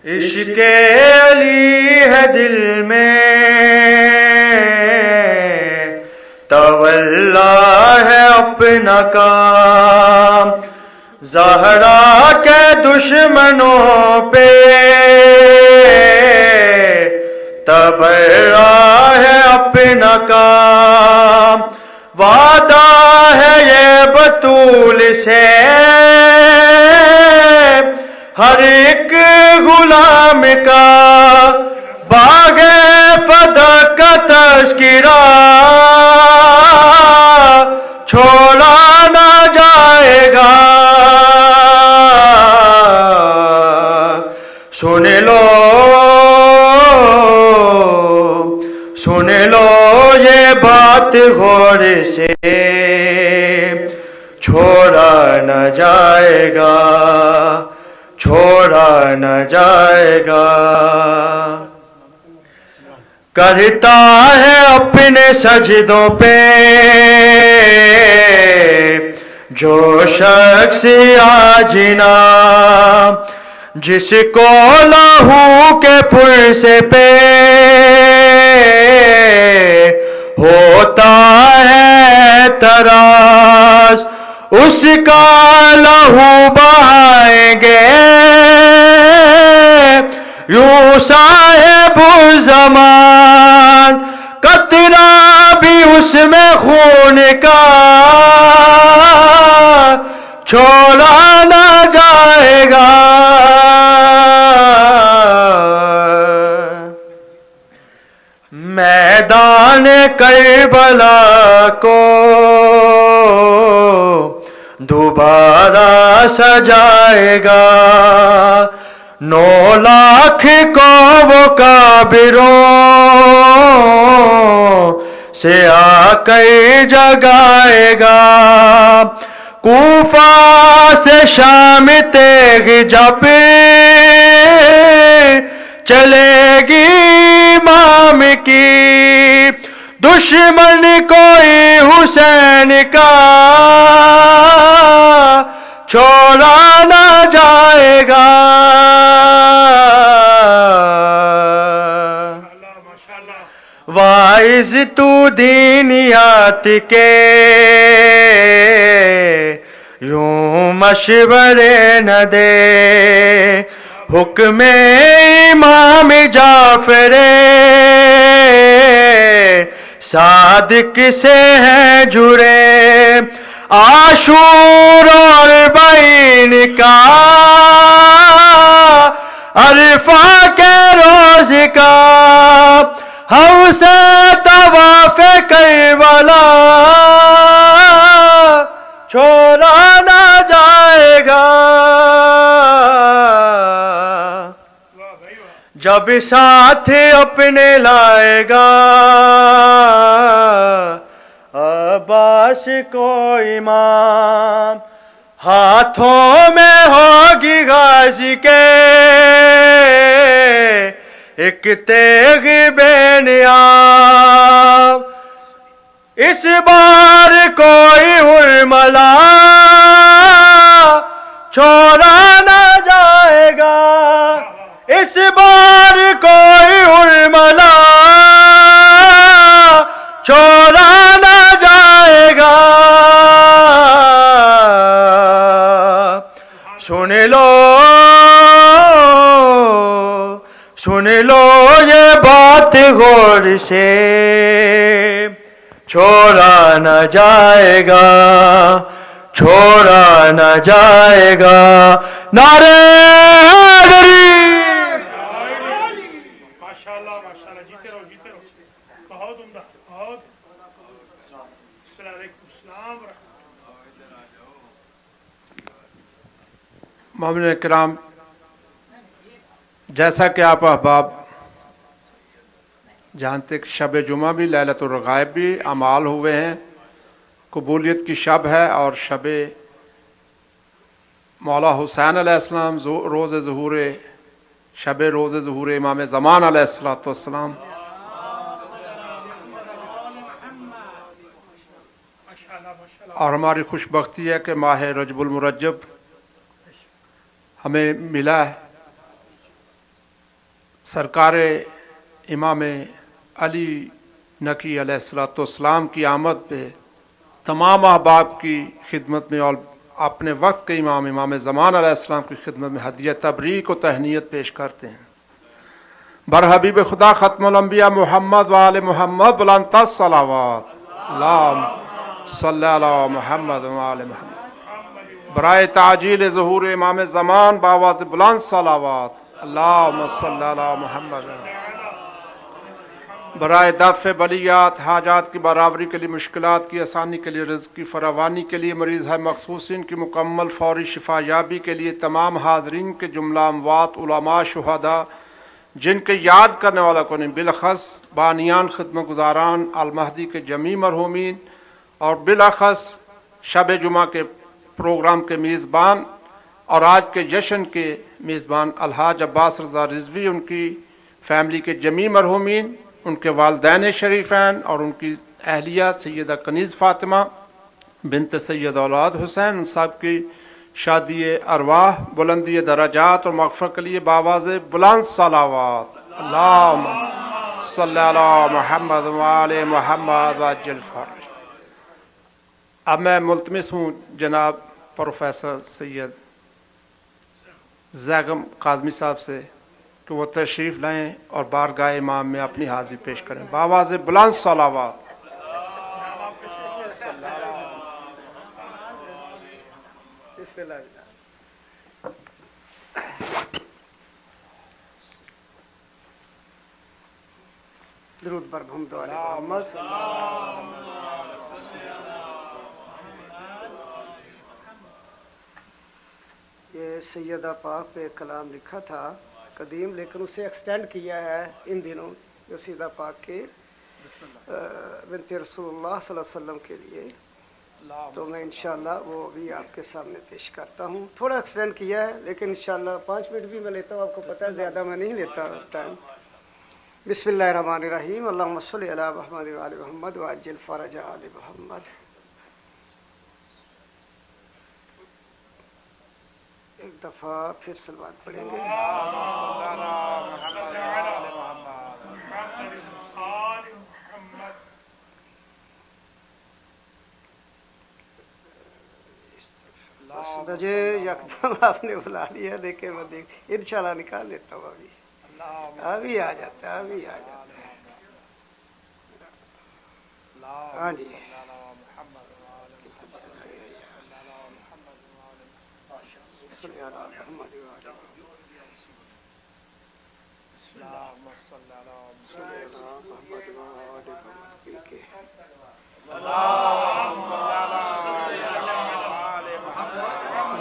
عشق علی ہے دل میں تولا ہے اپنا کام، زہرا کے دشمنوں پہ تبرا ہے اپنا کام، وعدہ ہے یہ بطول سے ہر ایک غلام کا، باغ فدا کا تذکرہ چھوڑا نہ جائے گا۔ سن لو یہ بات غور سے، چھوڑا نہ جائے گا، چھوڑا نہ جائے گا۔ کرتا ہے اپنے سجدوں پہ جو شخص آجنا، جس کو لہو کے پھر سے پہ ہوتا ہے تراس، اس کا لہو بہائیں گے یوں صاحب زمان، قطرہ بھی اس میں خون کا چھوڑا نہ جائے گا۔ میدان کربلا کو دوبارہ سجائے گا، 9 لاکھ کو وہ کافروں سے آ کر جگائے گا، کوفہ سے شام تیغ جب چلے گی امام کی، دشمن کوئی حسین کا چھوڑا نہ جائے گا۔ واعظ تو دینیات کے یوں مشورے نہ دے، حکم امام جعفر صادق سے ہیں جڑے، عاشور اور بین کا عرفہ کے روز کا ہم سے طواف کربلا چھوڑا نہ جائے گا۔ جب ساتھ اپنے لائے گا عباس کو امام، ہاتھوں میں ہوگی غازی کے ایک تیغ بے نیام، اس بار کوئی حرملا چھوڑا نہ جائے گا، اس بار کوئی حرملا چھوڑا نہ جائے گا۔ سن لو یہ بات غور سے، چھوڑا نہ جائے گا، چھوڑا نہ جائے گا۔ نعرہ حیدری! ماشاءاللہ ماشاءاللہ، جیتے رہو جیتے رہو، بہت عمدہ بہت۔ بسم اللہ علیکم السلام ورحمۃ اللہ۔ مومنین کرام، جیسا کہ آپ احباب جانتے کہ شب جمعہ بھی لیلۃ الرغائب بھی اعمال ہوئے ہیں، قبولیت کی شب ہے، اور شب مولا حسین علیہ السلام روز ظہور شب روز ظہور امام زمان علیہ السلام، اور ہماری خوش بختی ہے کہ ماہ رجب المرجب ہمیں ملا ہے، सरकार इमाम अली नकी अलैहिस्सलाम की आमद पे तमाम अहबाब की खिदमत में और अपने वक्त के इमाम ज़मान अलैहिस्सलाम की खिदमत में हदिया तबरीक और तहनीत पेश करते हैं। बर हबीब खुदा ख़त्मुल अंबिया मोहम्मद व आले मोहम्मद बुलंद सलावत अल्लाहुम्मा सल्ली अला मोहम्मद व आले मोहम्मद बराए ताजील ज़हूर इमाम ज़मान बावाज़ बुलंद सलावत अल्लाहुम्मा सल्ली अला मोहम्मद बराए दफ़ बलियात हाजात की बराबरी के लिए, मुश्किलात की आसानी के लिए, रिज़्क़ की फरावानी के लिए, मरीज़ है मखसूसिन की मुकम्मल फौरी शिफा याबी के लिए, तमाम हाज़रीन के जुमला अमवात उलमा शुहदा जिनके याद करने वाला को नहीं, बिलख़स बानियान खिदमत गुजारान अलमहदी के जमी मरहूमीन और बिलख़स शब जुमा के प्रोग्राम के मेज़बान और आज के जश्न के मेज़बान अलहाज अब्बास रज़ा रिज़वी, उनकी फ़ैमिली के जमी मरहूमीन, उनके वालदैन शरीफ़ैन और उनकी अहलिया सैयदा कनीज़ फ़ातिमा बिनत सैयद औलाद हुसैन, उन सब की शादी अरवाह बुलंदी दराजात और मग़फ़रत के लिए बावाज़ बुलंद सलावत अल्लाहुम्मा सल्ली अला मुहम्मद व आले मुहम्मद वअज्जिल फ़रज। अब मैं मुल्तमिस हूँ जनाब प्रोफेसर सैयद ज़ैगम काज़मी साहब से कि वो तशरीफ़ लाएँ और बारगाह इमाम में अपनी हाज़िरी पेश करें। बावाज़ बुलंद सलावत। दरूद पर हमद वाले मोहम्मद। ये सैयदा पाक पे कलाम लिखा था कदीम, लेकिन उसे एक्सटेंड किया है इन दिनों जो सैयदा पाक के बिनते रसूलुल्लाह सल्लल्लाहु अलैहि वसल्लम के लिए, तो मैं इंशाअल्लाह वो भी आपके सामने पेश करता हूँ। थोड़ा एक्सटेंड किया है लेकिन इंशाअल्लाह 5 मिनट भी मैं लेता हूँ, आपको पता है ज़्यादा मैं नहीं लेता टाइम। बिस्मिल्लाहिर्रहमानिर्रहीम अल्लाहुम्मा सल्ली अला मुहम्मद व आले मुहम्मद व अज्जिल फ़रज आले मुहम्मद। एक दफ़ा फिर सलवात पढ़ेंगे। बस मुझे यकदम आपने बुला लिया, देखे मैं देख इंशाल्लाह निकाल लेता हूँ। अभी आ जाता है, अभी आ जाता है। हाँ जी,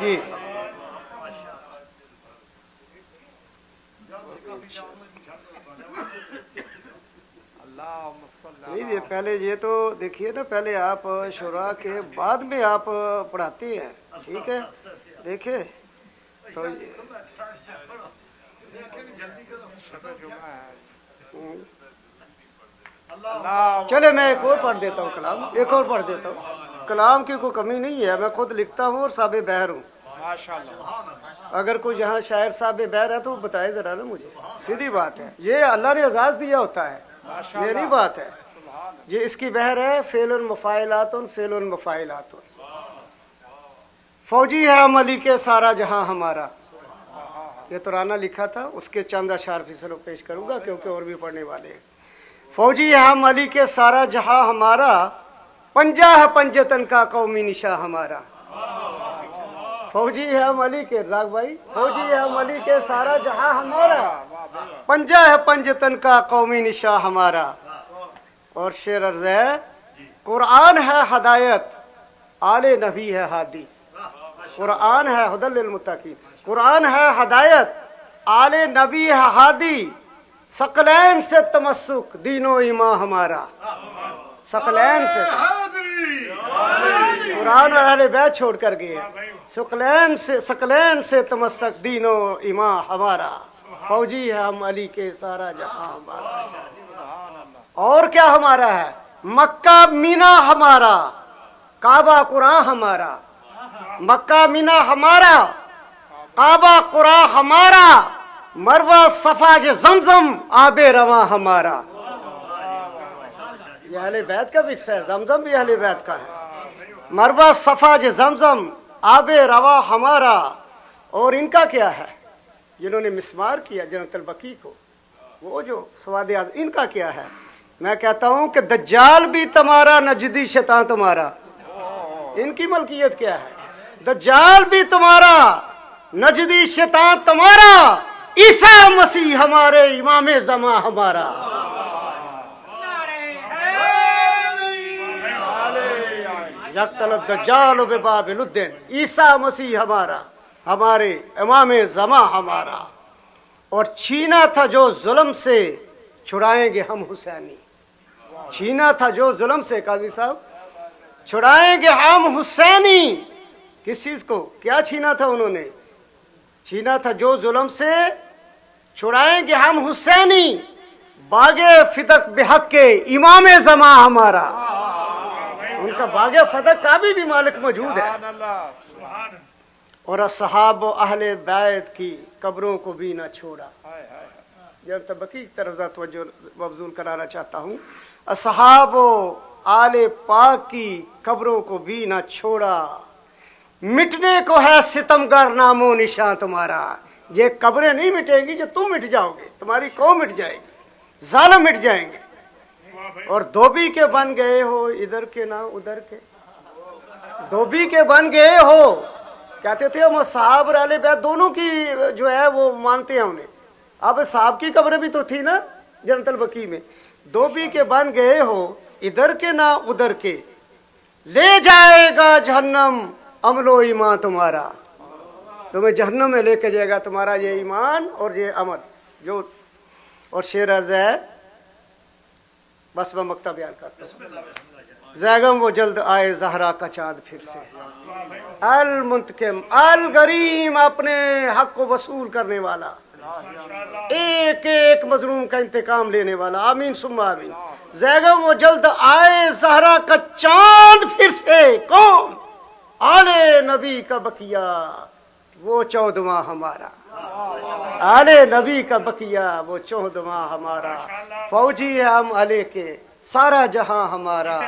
जी नहीं, पहले ये तो देखिए ना, पहले आप शुरा के बाद में आप पढ़ाते हैं, ठीक है। देखिए तो चले मैं एक और पढ़ देता हूँ कलाम, एक और पढ़ देता हूँ। कलाम की कोई कमी नहीं है, मैं खुद लिखता हूँ और साबे बहर हूँ। अगर कोई यहाँ शायर साहब बहर है तो बताए जरा ना मुझे, सीधी बात है। ये अल्लाह ने एजाज दिया होता है, ये नहीं बात है। ये इसकी बहर है फेलुन मफाइलातुन फेलुन मफाइलातुन। फौजी है हम अली के सारा जहां हमारा, ये तराना लिखा था, उसके चंद अशार फिसलों पेश करूंगा क्योंकि और भी पढ़ने वाले हैं। फौजी है हम अली के सारा जहां हमारा, पंजा है पंजतन का कौमी निशा हमारा। फौजी है हम अली के, राग भाई, फौजी है हम अली के सारा जहां हमारा, पंजा है पंजतन का कौमी निशा हमारा। और शेर अर्ज है, कुरान है हदायत आले नबी है हादी। कुरान है हुदल लिल मुत्तकीन, कुरान है हदायत आले नबी है हादी। सकलैन से तमस्सुक दीनो ईमा हमारा, सकलैन से कुरान और अहले बैत छोड़ कर गए। सकलैन से तमस्सक दीनो ईमा हमारा। फौजी है हम अली के सारा जहां हमारा। और क्या हमारा है, मक्का मीना हमारा, काबा कुरान हमारा। मक्का मीना हमारा, काबा कुरान हमारा। मरवा सफा जे जमजम आबे रवा हमारा। ये अहले बैत का विक्स है, जमजम भी अहले बैत का है। मरवा सफा जे जमजम आबे रवा हमारा। और इनका क्या है, जिन्होंने मिसमार किया जनतल बकी को, वो जो स्वाद, इनका क्या है? मैं कहता हूं कि दज्जाल भी तुम्हारा, नजदी शैतान तुम्हारा। इनकी मलकियत क्या है? दज्जाल भी तुम्हारा, नजदी शैतान तुम्हारा, ईसा मसीह हमारे, इमाम ज़मा हमारा। यक्तल दज्जाल बेबाबिलुद्दीन, ईसा मसीह हमारा, हमारे इमाम ज़मा हमारा। और छीना था जो जुल्म से, छुड़ाएंगे हम हुसैनी। छीना था जो जुल्म से, काजी साहब, छुड़ाएंगे हम हुसैनी। किस चीज को, क्या छीना था उन्होंने? छीना था जो जुल्म से, छुड़ाएंगे हम हुसैनी। बागे फिदक बेहक के, इमाम ज़मा हमारा। उनका बागे फदक का भी मालिक मौजूद है। और असहाब अहले बैत की कब्रों को भी ना छोड़ा। जब तबकी की तरफ तवज्जो मबजूल कराना चाहता हूँ, असहाब आले पाक की कब्रों को भी ना छोड़ा। मिटने को है सितमगर नामो निशान तुम्हारा। ये कब्रें नहीं मिटेंगी, जो तुम मिट जाओगे, तुम्हारी कौम मिट जाएगी, जालिम मिट जाएंगे। और धोबी के बन गए हो, इधर के ना उधर के, धोबी के बन गए हो। कहते थे हम साहब आले बैत दोनों की जो है वो मानते हैं उन्हें। अब साहब की कब्र भी तो थी ना जनतल बकी में। धोबी के बन गए हो, इधर के ना उधर के, ले जाएगा जहन्नम अमलो ईमान तुम्हारा। तुम्हें जहन्नम में लेके जाएगा तुम्हारा ये ईमान और ये अमल जो। और शेर अर्ज है, बस मैं मक्ता बयान करता हूँ। ज़ैगम वो जल्द आए ज़हरा का चाँद फिर से, अल मुंतकिम अल गरीम, अपने हक को वसूल करने वाला, एक एक मजलूम का इंतकाम लेने वाला। आमीन सुम्मा आमीन। ज़ैगम वो जल्द आए ज़हरा का चाँद फिर से, कौन? आले नबी का बकिया, वो 14वां हमारा। आले नबी का बकिया, वो 14वां हमारा। फौजी है हम अले के, सारा जहां हमारा।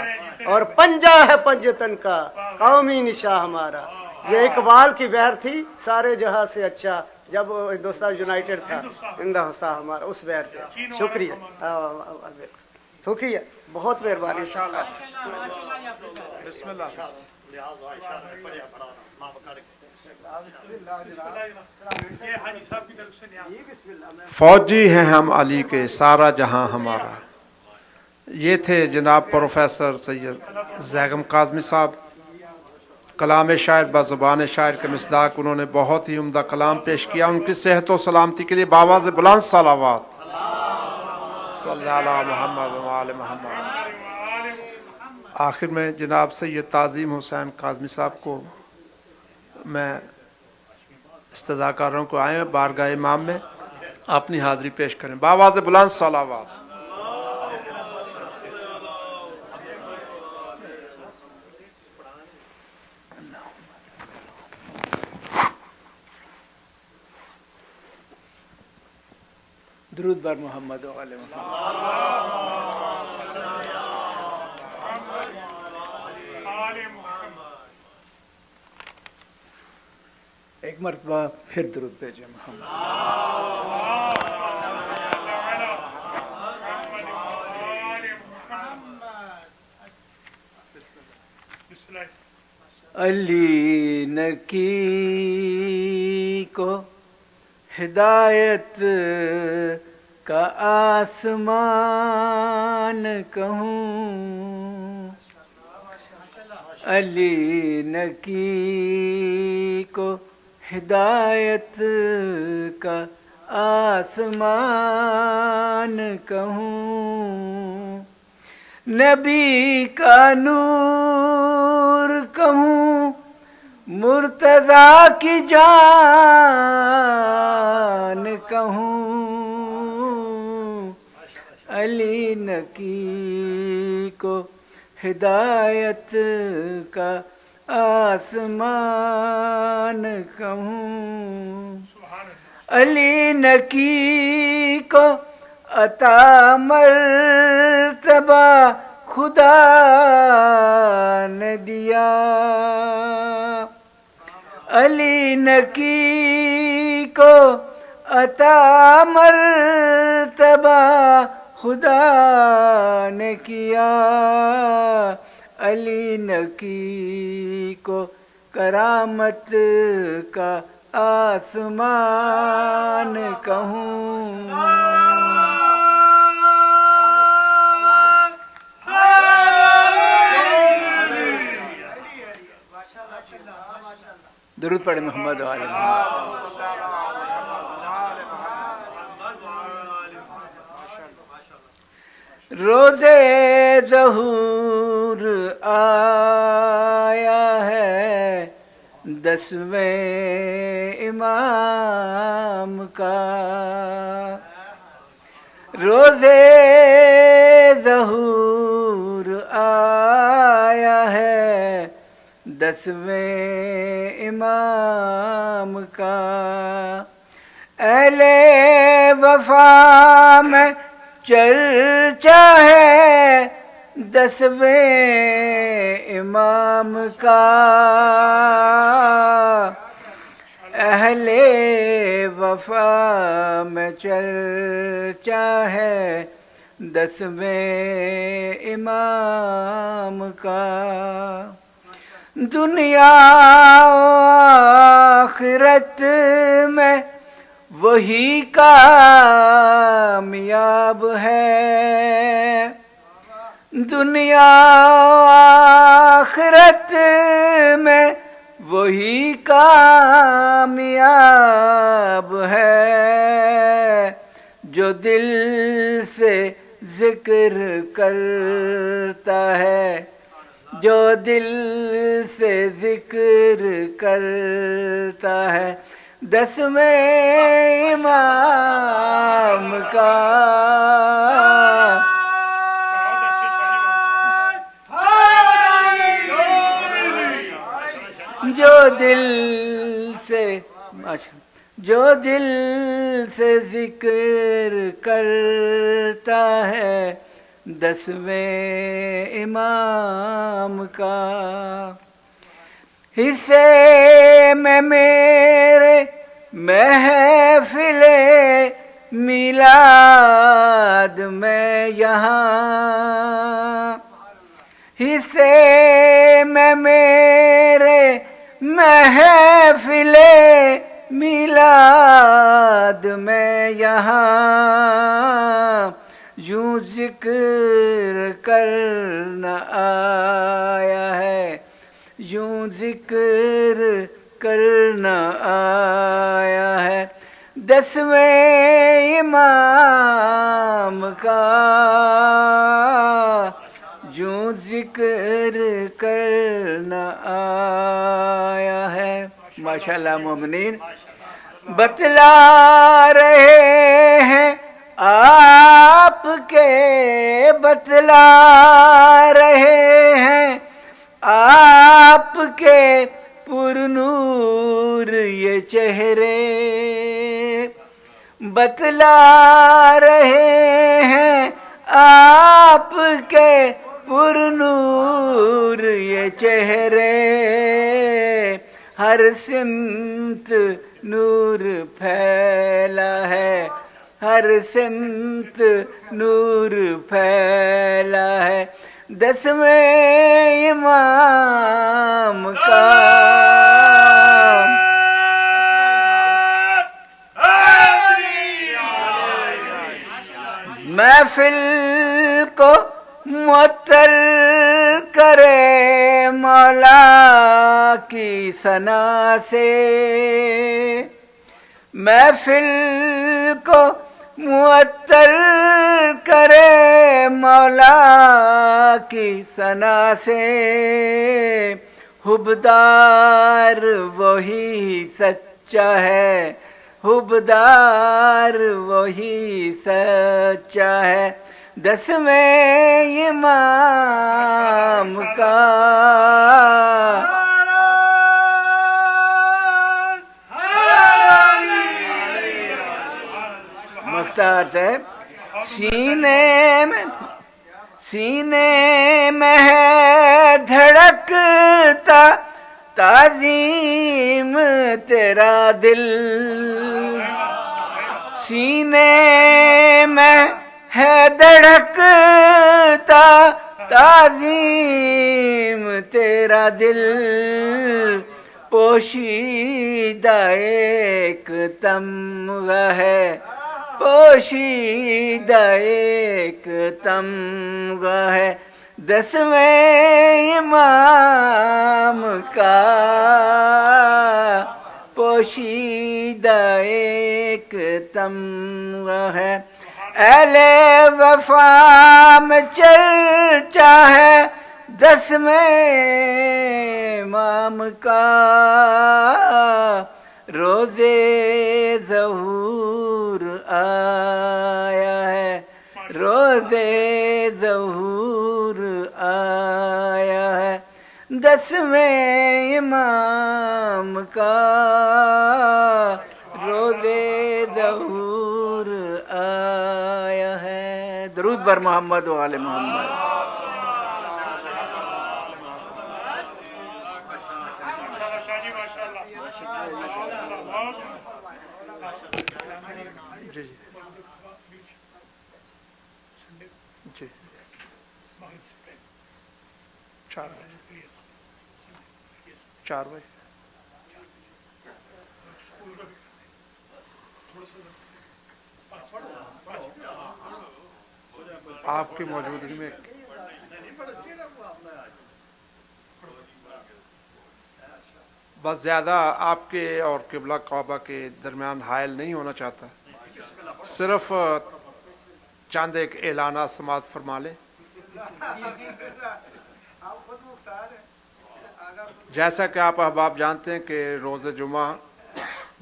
और पंजा है पंजतन का, कौमी निशा हमारा। ये इकबाल की बहर थी, सारे जहां से अच्छा, जब हिंदुस्तान यूनाइटेड था, हिंदुस्तान हमारा, उस बहर थे। शुक्रिया, शुक्रिया, बहुत मेहरबानी। फौजी हैं हम अली के, सारा जहां हमारा। ये थे जनाब प्रोफेसर सैयद ज़ैगम काज़मी साहब, कलाम शायर बज़ुबान शायर के मिसदाक उन्होंने बहुत ही उम्दा कलाम पेश किया। उनकी सेहत व सलामती के लिए बावाज़ बुलंद सलावत सल्लल्लाहु मोहम्मद व आले मोहम्मद। आखिर में जनाब सैयद ताज़ीम हुसैन काज़मी साहब को मैं इस्तदा कर रहा हूँ को आए बारगाह इमाम में अपनी हाज़िरी पेश करें। बावाज़ बुलंद सलावत। दुरूद बर मोहम्मद व आले मोहम्मद। एक मरतबा फिर दुरूद भेजे मोहम्मद। अली नकी को हिदायत का आसमान कहूँ, अली नकी को हिदायत का आसमान कहूँ, नबी का नूर कहूँ, मुर्तज़ा की जान कहूँ, अली नकी को हिदायत का आसमान कहूँ, علی نکی کو عطا مرتبہ خدا نے دیا، علی نکی کو عطا مرتبہ خدا نے کیا، علی نکی کو کرامت کا آسمان کہوں، درود پڑھے محمد وعلی روز ظہور آیا ہے 10ویں امام کا، روز ظہور آیا ہے 10ویں امام کا، اہل وفا میں چرچا ہے 10ویں امام کا، اہل وفا میں چرچا ہے 10ویں امام کا، دنیا و آخرت میں وہی کامیاب ہے، دنیا و آخرت میں وہی کامیاب ہے، جو دل سے ذکر کرتا ہے، جو دل سے ذکر کرتا ہے 10ویں امام کا، جو دل سے ذکر کرتا ہے 10ویں امام کا، حصے میں میرے محفل میلاد میں یہاں، حصے میں میرے محفل میلاد میں یہاں، یوں ذکر کرنا آیا ہے، یوں ذکر کرنا آیا ہے 10ویں امام کا، یوں ذکر کرنا آیا ہے، ماشاءاللہ مومنین، بتلا رہے ہیں آپ کے، بتلا رہے ہیں آپ کے پر نور یہ چہرے، بتلا رہے ہیں آپ کے پر نور یہ چہرے، ہر سمت نور پھیلا ہے، ہر سمت نور پھیلا ہے 10ویں امام کا، محفل کو معطر کرے مولا کی ثنا سے، محفل کو معطر کرے مولا کی ثنا سے، حبدار وہی سچا ہے، حبدار وہی سچا ہے 10ویں امام کا، مختار صاحب سینے میں ہے دھڑکتا تعظیم تیرا دل سینے میں ہے دھڑکتا تعظیم تیرا دل پوشیدہ ایک تمغہ ہے پوشیدہ ایک تمغہ ہے 10ویں امام کا پوشیدہ ایک تمغہ ہے اہل وفا میں چرچا ہے 10ویں امام کا روزے ظہور آیا ہے روزے ظہور آیا ہے 10ویں امام کا روزے ظہور آیا ہے درود بر محمد و آل محمد جی جی 4 بجے آپ کی موجودگی میں بس زیادہ آپ کے اور قبلہ کعبہ کے درمیان حائل نہیں ہونا چاہتا صرف چند ایک اعلانات سماعت فرما لیں جیسا کہ آپ احباب جانتے ہیں کہ روز جمعہ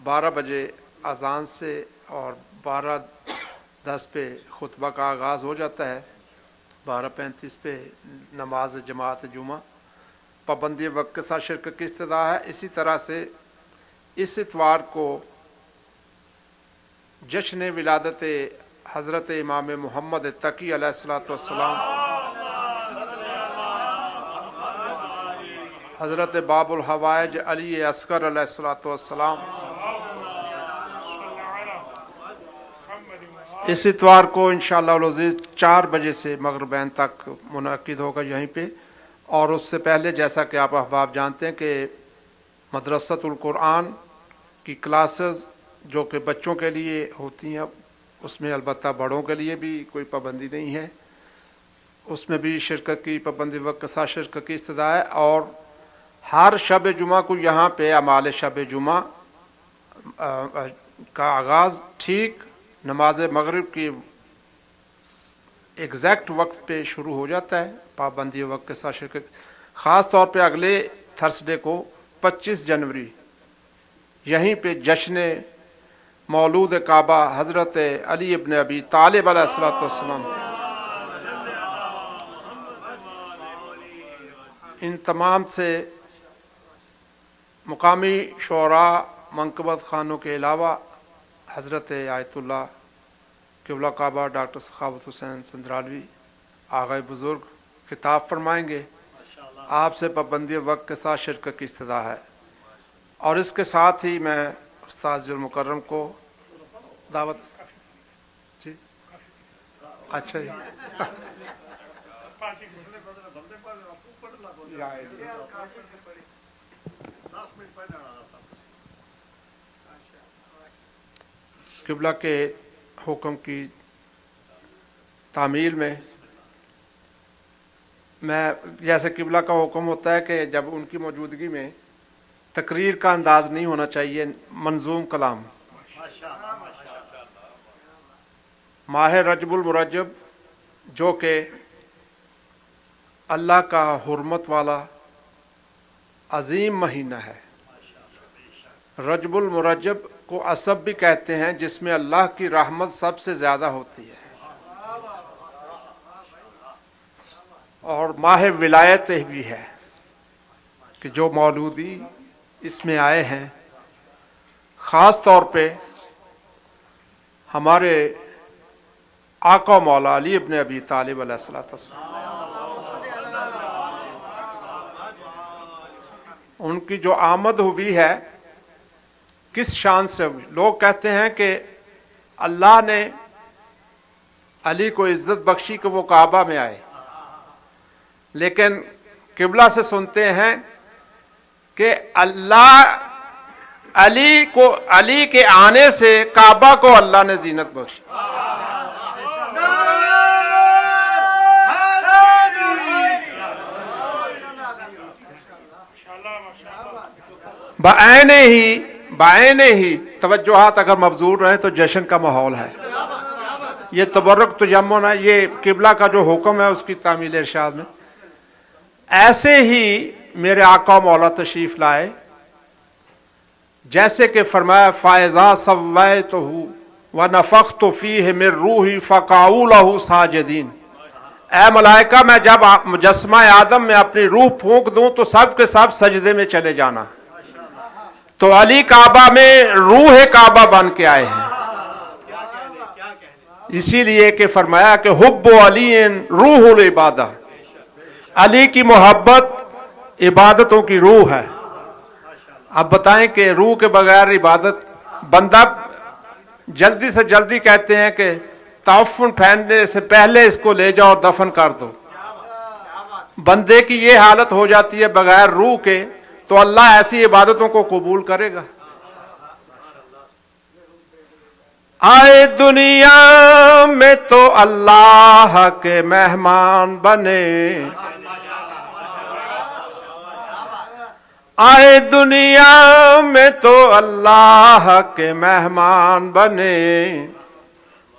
12 بجے اذان سے اور 12:10 پہ خطبہ کا آغاز ہو جاتا ہے 12:35 پہ نماز جماعت جمعہ پابندی وقت کے ساتھ شرکت کی استدعا ہے اسی طرح سے اس اتوار کو جشن ولادت حضرت امام محمد تقی علیہ السلام حضرت باب الحوائج علی اصغر علیہ السلام اس اتوار کو انشاءاللہ العزیز 4 بجے سے مغربین تک منعقد ہوگا یہیں پہ اور اس سے پہلے جیسا کہ آپ احباب جانتے ہیں کہ مدرسۃ القرآن کی کلاسز جو کہ بچوں کے لیے ہوتی ہیں اس میں البتہ بڑوں کے لیے بھی کوئی پابندی نہیں ہے اس میں بھی شرکت کی پابندی وقت کے ساتھ شرکت کی استدعا ہے اور ہر شب جمعہ کو یہاں پہ اعمال شب جمعہ کا آغاز ٹھیک نماز مغرب کی ایگزیکٹ وقت پہ شروع ہو جاتا ہے پابندی وقت کے ساتھ شرکت خاص طور پہ اگلے تھرسڈے کو 25 جنوری یہیں پہ جشن مولود کعبہ حضرت علی ابن ابی طالب علیہ السلام ان تمام سے مقامی شعراء منقبت خانوں کے علاوہ حضرت آیت اللہ قبلہ کعبہ ڈاکٹر سخاوت حسین سندرالوی آغائے بزرگ خطاب فرمائیں گے آپ سے پابندی وقت کے ساتھ شرکت کی استدعا ہے اور اس کے ساتھ ہی میں استاد المکرم کو دعوت جی اچھا جی قبلہ کے حکم کی تعمیل میں جیسے قبلہ کا حکم ہوتا ہے کہ جب ان کی موجودگی میں تقریر کا انداز نہیں ہونا چاہیے منظوم کلام ماہ رجب المرجب جو کہ اللہ کا حرمت والا عظیم مہینہ ہے رجب المرجب کو عصب بھی کہتے ہیں جس میں اللہ کی رحمت سب سے زیادہ ہوتی ہے اور ماہ ولایت بھی ہے کہ جو مولودی اس میں آئے ہیں خاص طور پہ ہمارے आका मौला अली इब्न अबी तालिब अलैहिस्सलाम, उनकी जो आमद हुई है किस शान से हुई। लोग कहते हैं कि अल्लाह ने अली को इज्जत बख्शी कि वो काबा में आए, लेकिन किबला से सुनते हैं कि अल्लाह अली के आने से काबा को अल्लाह ने जीनत बख्शी। बायने ही तवज्जुहात अगर मबजूर रहे तो जश्न का माहौल है। ये तबर्रुक तजम्मुन है, ये किबला का जो हुक्म है उसकी तामील इरशाद में। ऐसे ही मेरे आका मौला तशरीफ लाए, जैसे कि फरमाया फ़ाइज़ा सव्वैतहु व नफ़ख्तु फ़ीहि मिन रूही फ़क़अू लहू साजिदीन। ऐ मलाइका, मैं जब मुजस्मा आदम में अपनी रूह फूंक दूं तो सब के सब सजदे में चले जाना। तो अली काबा में रूह काबा बन के आए हैं, इसीलिए कि फरमाया कि हुब्बु अलीन रूहुल इबादा, अली की मोहब्बत इबादतों की रूह है। अब बताएं कि रूह के बगैर इबादत, बंदा जल्दी से जल्दी कहते हैं कि तवफ़ुन फैलने से पहले इसको ले जाओ और दफन कर दो। बंदे की ये हालत हो जाती है बगैर रूह के, तो अल्लाह ऐसी इबादतों को कबूल करेगा। आए दुनिया में तो अल्लाह के मेहमान बने, आए दुनिया में तो अल्लाह के मेहमान बने,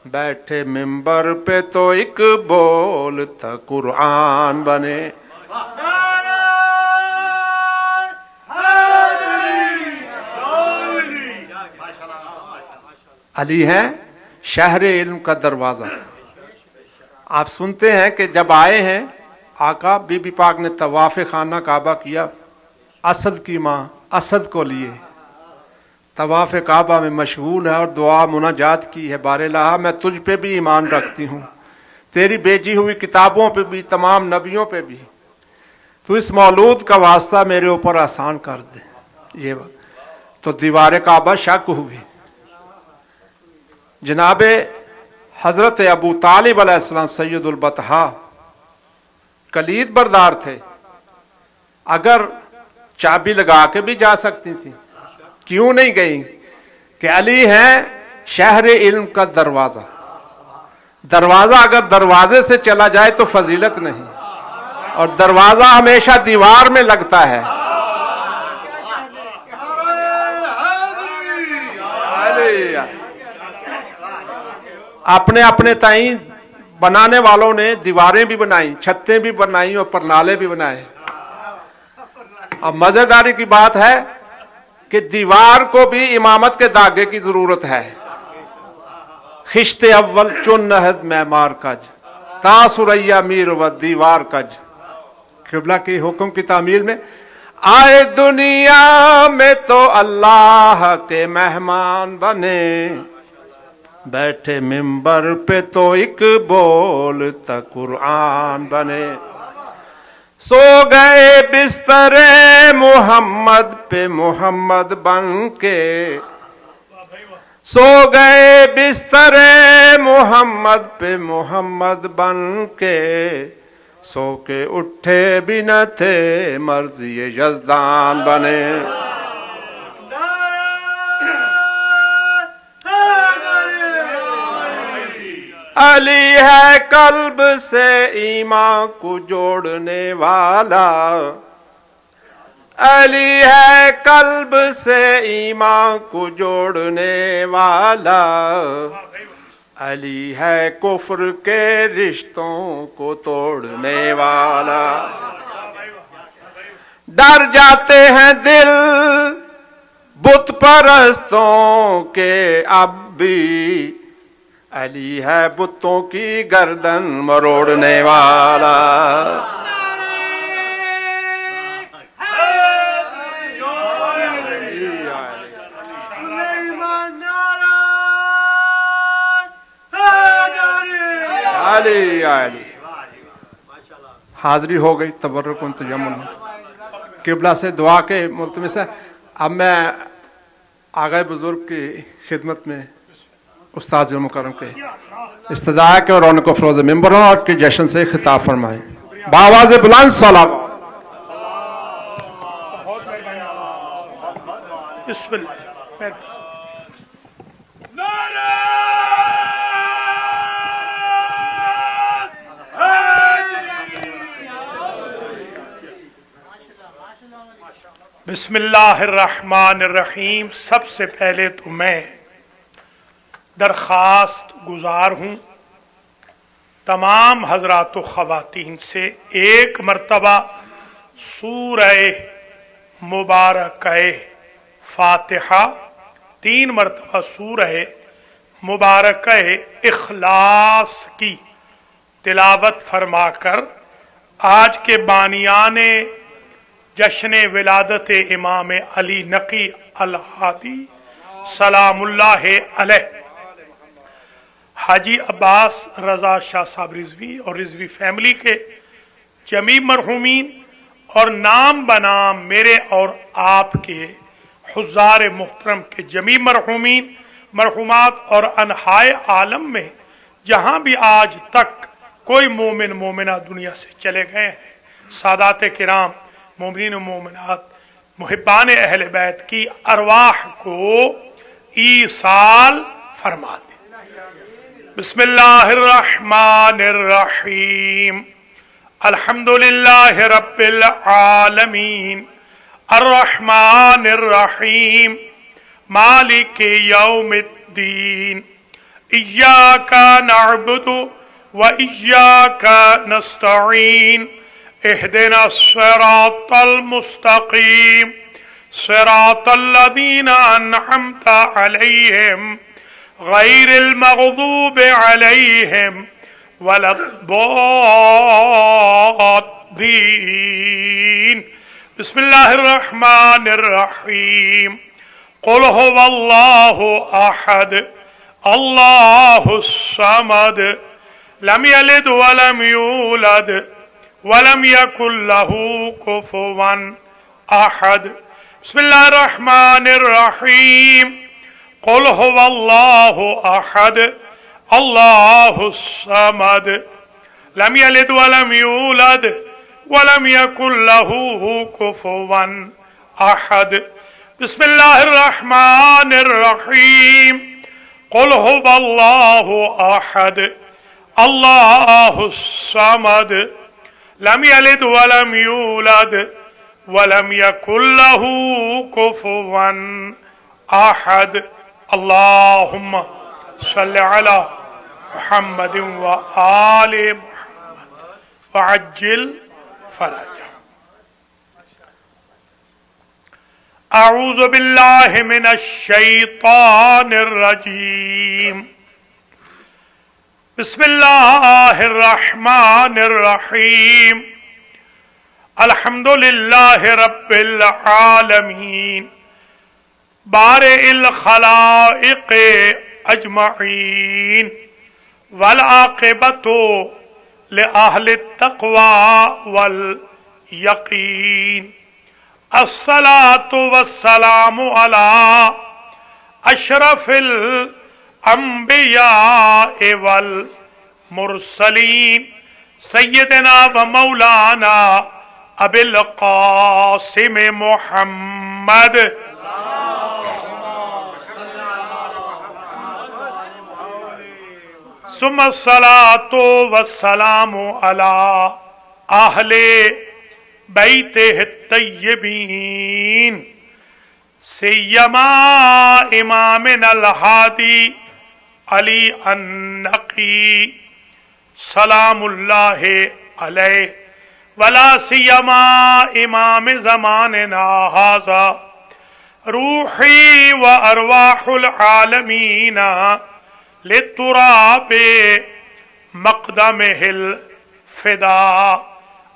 बैठे मिंबर पे तो एक बोलता कुरान बने। अली हैं शहर इल्म का दरवाजा। आप सुनते हैं कि जब आए हैं आका, बीबी पाक ने तवाफ़ खाना काबा किया, असद की माँ असद को लिए तवाफ़ काबा में मशगूल है और दुआ मुनाजात की है। बारेलाहा, मैं तुझ पे भी ईमान रखती हूँ, तेरी भेजी हुई किताबों पे भी, तमाम नबियों पे भी। तो इस मौलूद का वास्ता मेरे ऊपर आसान कर दे। ये तो दीवार काबा शक हुई। जनाबे हजरत अबू तालिब अलैहिस्सलाम सैयदुल बतहा कलीद बरदार थे, अगर चाबी लगा के भी जा सकती थी, क्यों नहीं गई? कि अली हैं शहर इल्म का दरवाजा। दरवाजा अगर दरवाजे से चला जाए तो फजीलत नहीं, और दरवाजा हमेशा दीवार में लगता है। अपने अपने ताई बनाने वालों ने दीवारें भी बनाई, छतें भी बनाई और परनाले भी बनाए। अब मजेदारी की बात है कि दीवार को भी इमामत के धागे की जरूरत है। खिश्ते अव्वल चुन नहद मैमार कज तासुरैया मीर व दीवार कज। किबला के हुक्म की तामील में आए दुनिया में तो अल्लाह के मेहमान बने, बैठे मिंबर पे तो एक बोलता कुरान बने। सो गए बिस्तरे मोहम्मद पे मोहम्मद बन के, सो गए बिस्तरे मोहम्मद पे मोहम्मद बन के, सो के उठे भी न थे मर्जी यज़दान बने। अली है कल्ब से ईमान को जोड़ने वाला, अली है कल्ब से ईमान को जोड़ने वाला, अली है कुफ्र के रिश्तों को तोड़ने वाला। डर जाते हैं दिल बुत परस्तों के अब भी, अली है बुतों की गर्दन मरोड़ने वाला। आली आली। हाजिरी हो गई, तबर्रुक तयम्मुम किबला से दुआ के मुल्तमिस है। अब मैं आगे बुजुर्ग की खिदमत में उस्ताद मुकर्रम के इस्तदा के और उनको फरोज मेंबर और के जश्न से खिताब फरमाएं। बावाज़ बुलंद सलाम। बिस्मिल्लाहिर्रहमानिर्रहीम। सबसे पहले तो मैं दरख्वास्त गुजार हूँ तमाम हजरात व ख़वातीन से, एक मरतबा सूरह मुबारक फातिहा, 3 मरतबा सूरह मुबारक इखलास की तिलावत फरमाकर आज के बानियाने जश्न विलादत इमाम अली नकी अल हादी सलामुल्लाह अलैह हाजी अब्बास रजा शाह साहब रिजवी और रिजवी फैमिली के जमी मरहूमीन और नाम बनाम मेरे और आपके हुज़ार मुहतरम के जमी मरहूमीन मरहूमात और अनहाय आलम में जहाँ भी आज तक कोई मोमिन मोमिना दुनिया से चले गए हैं, सादात किराम मोमिनीन और मोमिनात मुहिब्बान अहले बैत की अरवाह को ईसाल फरमा दे। बिस्मिल्लाहिर्रहमानिर्रहीम। अल्हम्दुलिल्लाहि रब्बिल आलमीन अर्रहमानिर्रहीम मालिकि यौमिद्दीन इय्याका नअबुदु व इय्याका नस्तईन इहदिना सिरातल मुस्तकीम सिरातल लज़ीना अन्अमता अलैहिम गैरिल मग़दूबि अलैहिम वलद्दॉल्लीन। बिस्मिल्लाहिर्रहमानिर्रहीम। क़ुल हुवल्लाहु अहद अल्लाहुस समद लम यलिद वलम यूलद वलम यकुल लहू कुफुवन अहद। बिस्मिल्लाहिर्रहमानिर्रहीम। क़ुल हुवल्लाहु अहद अल्लाहुस समद लम यलिद वलम यूलद वलम यकुल लहू कुफुवन अहद। बिस्मिल्लाहिर्रहमानिर्रहीम। क़ुल हुवल्लाहु अहद अल्लाहुस समद लम यलिद वलम यूलद वलम यकुल लहू कुफुवन अहद। अल्लाहुम्मा सल्लि अला मुहम्मदिन व आलि मुहम्मद व अज्जिल फरजा। अऊज़ु बिल्लाहि मिनश शैतानिर रजीम। बिस्मिल्लाहिर्रहमानिर्रहीम। अल्हम्दुलिल्लाहि रब्बिल आलमीन बारिइल खलाइक़ अजमईन वल आक़िबतु लिअहलित तक़वा वल यक़ीन। अस्सलातु वस्सलामु अला अशरफिल अंबिया वल मुरसलीन सय्यदना व मौलाना अबिल क़ासिम मुहम्मद सुम्मा सलातो वस्सलामु अला आहले बैतिहि तय्यबीन सय्यमा इमामिनल हादी अली अन्नकी सलामुल्लाहि अलैहि वला सियमा इमाम ज़मानिना हाज़ा रूही व अरवाहुल आलमीना लितुराबे मक़दमिहिल फ़िदा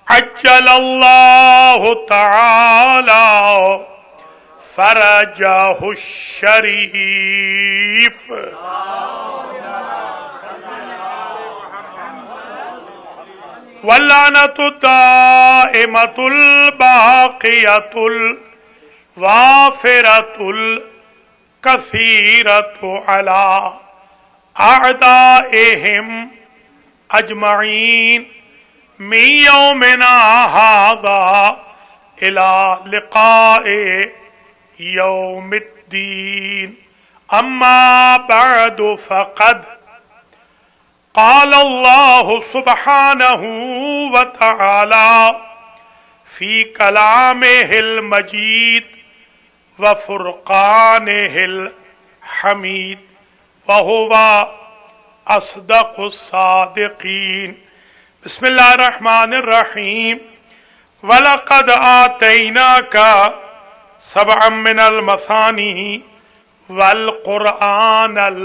अज्जलल्लाहु तआला फरजहु शरीफ। वल्लानतु दाइमतुल बाक़ियतुल वाफ़िरतुल कसीरतु अला अअदाइहिम अजमईन मिन यौमिना हाज़ा इला लिक़ाए यौमिद्दीन अम्मा बअदु फ़क़द क़ाल अल्लाहु सुब्हानहु व तआला फ़ी कलामिहिल मजीद व फ़ुरक़ानिहिल हमीद व हुवा अस्दक़ुस सादिक़ीन। बिस्मिल्लाहिर रहमानिर रहीम। वलक़द आतैनाका सबअम मिनल मसानी वल क़ुरआनल